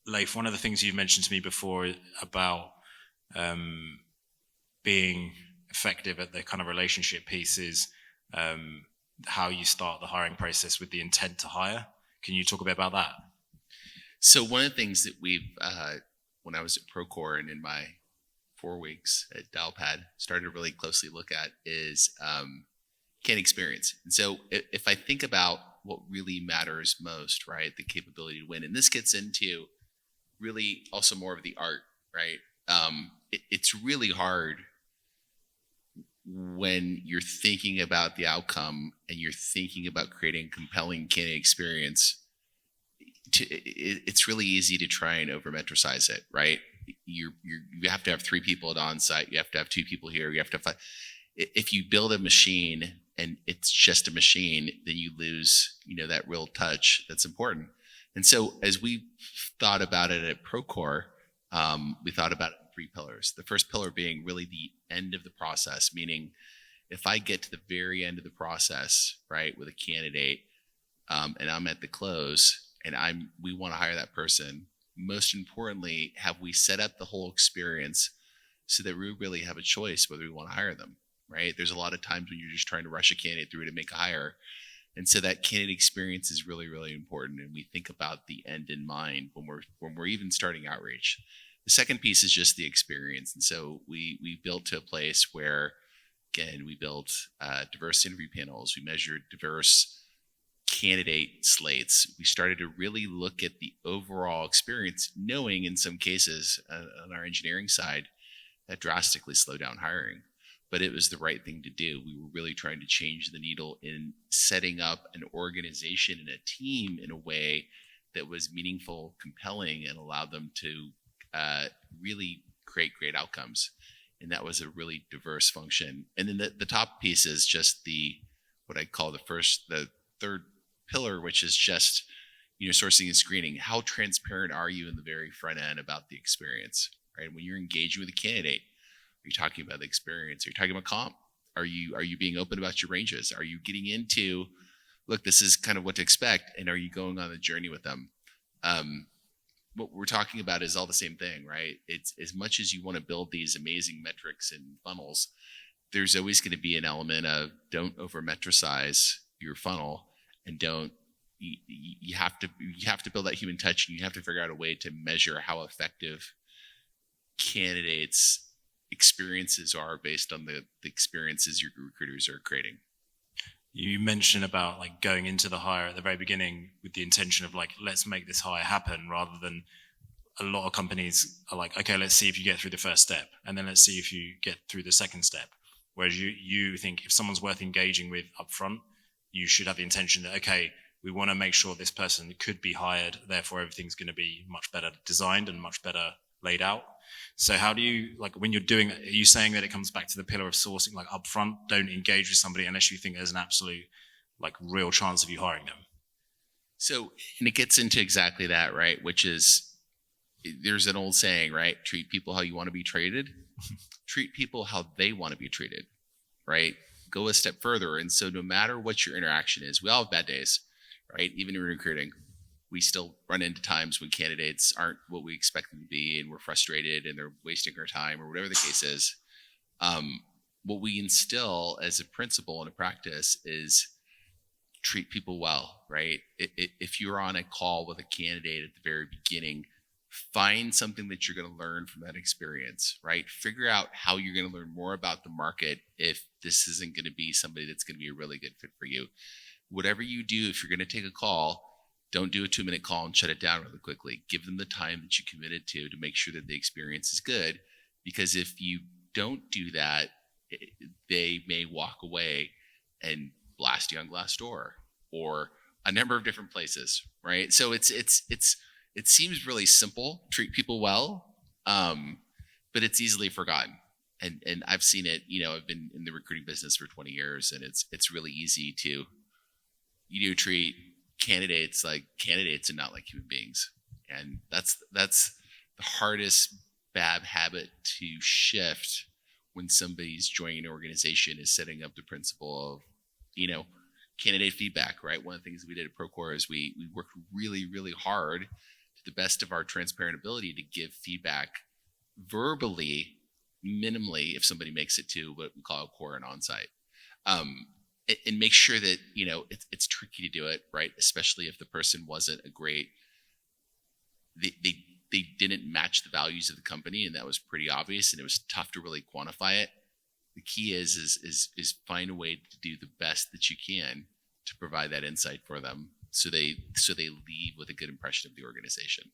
Leif, one of the things you've mentioned to me before about being effective at the kind of relationship piece is how you start the hiring process with the intent to hire. Can you talk a bit about that? So one of the things that we've, when I was at Procore and in my 4 weeks at Dialpad, started to really closely look at is candidate experience. And so if I think about what really matters most, right, the capability to win, and this gets into really also more of the art, right? It's really hard when you're thinking about the outcome and you're thinking about creating compelling candidate experience. It's really easy to try and over-metricize it, right? You have to have 3 people at on-site. You have to have 2 people here. You have to have 5. If you build a machine and it's just a machine, then you lose, that real touch that's important. And so as we thought about it at Procore, we thought about it in 3 pillars. The first pillar being really the end of the process, meaning if I get to the very end of the process, right, with a candidate, and I'm at the close and we want to hire that person, most importantly, have we set up the whole experience so that we really have a choice whether we want to hire them, right? There's a lot of times when you're just trying to rush a candidate through to make a hire. And so that candidate experience is really, really important. And we think about the end in mind when we're even starting outreach. The second piece is just the experience. And so we built to a place where, again, we built diverse interview panels. We measured diverse candidate slates. We started to really look at the overall experience, knowing in some cases on our engineering side that drastically slowed down hiring. But it was the right thing to do. We were really trying to change the needle in setting up an organization and a team in a way that was meaningful, compelling, and allowed them to really create great outcomes. And that was a really diverse function. And then the top piece is just what I call the third pillar, which is just sourcing and screening. How transparent are you in the very front end about the experience, right? When you're engaging with a candidate, are you talking about the experience? Are you talking about comp? Are you being open about your ranges? Are you getting into, look, this is kind of what to expect, and are you going on the journey with them? What we're talking about is all the same thing, right? It's as much as you want to build these amazing metrics and funnels, there's always going to be an element of don't over-metricize your funnel, and you have to build that human touch, and you have to figure out a way to measure how effective candidates experiences are based on the experiences your recruiters are creating. You mentioned about like going into the hire at the very beginning with the intention of like, let's make this hire happen, rather than a lot of companies are like, okay, let's see if you get through the first step, and then let's see if you get through the second step. Whereas you think if someone's worth engaging with upfront, you should have the intention that, okay, we want to make sure this person could be hired, therefore everything's going to be much better designed and much better laid out. So how do you, like, when you're doing, are you saying that it comes back to the pillar of sourcing, like upfront, don't engage with somebody unless you think there's an absolute, like, real chance of you hiring them? So, and it gets into exactly that, right? Which is, there's an old saying, right? Treat people how you want to be treated. Treat people how they want to be treated, right? Go a step further. And so no matter what your interaction is, we all have bad days, right? Even in recruiting, we still run into times when candidates aren't what we expect them to be, and we're frustrated and they're wasting our time or whatever the case is. What we instill as a principle and a practice is treat people well, right? If you're on a call with a candidate at the very beginning, find something that you're going to learn from that experience, right? Figure out how you're going to learn more about the market if this isn't going to be somebody that's going to be a really good fit for you. Whatever you do, if you're going to take a call, don't do a 2-minute call and shut it down really quickly. Give them the time that you committed to make sure that the experience is good. Because if you don't do that, they may walk away and blast you on Glassdoor or a number of different places, right? So it seems really simple, treat people well, but it's easily forgotten. And I've seen it, I've been in the recruiting business for 20 years, and it's really easy to, treat candidates like candidates and not like human beings. And that's the hardest bad habit to shift when somebody's joining an organization, is setting up the principle of, candidate feedback, right? One of the things we did at Procore is we worked really, really hard to the best of our transparent ability to give feedback verbally, minimally, if somebody makes it to what we call a core and onsite. And make sure that, it's tricky to do it, right? Especially if the person wasn't a great, they didn't match the values of the company, and that was pretty obvious, and it was tough to really quantify it. The key is find a way to do the best that you can to provide that insight for them, so they leave with a good impression of the organization.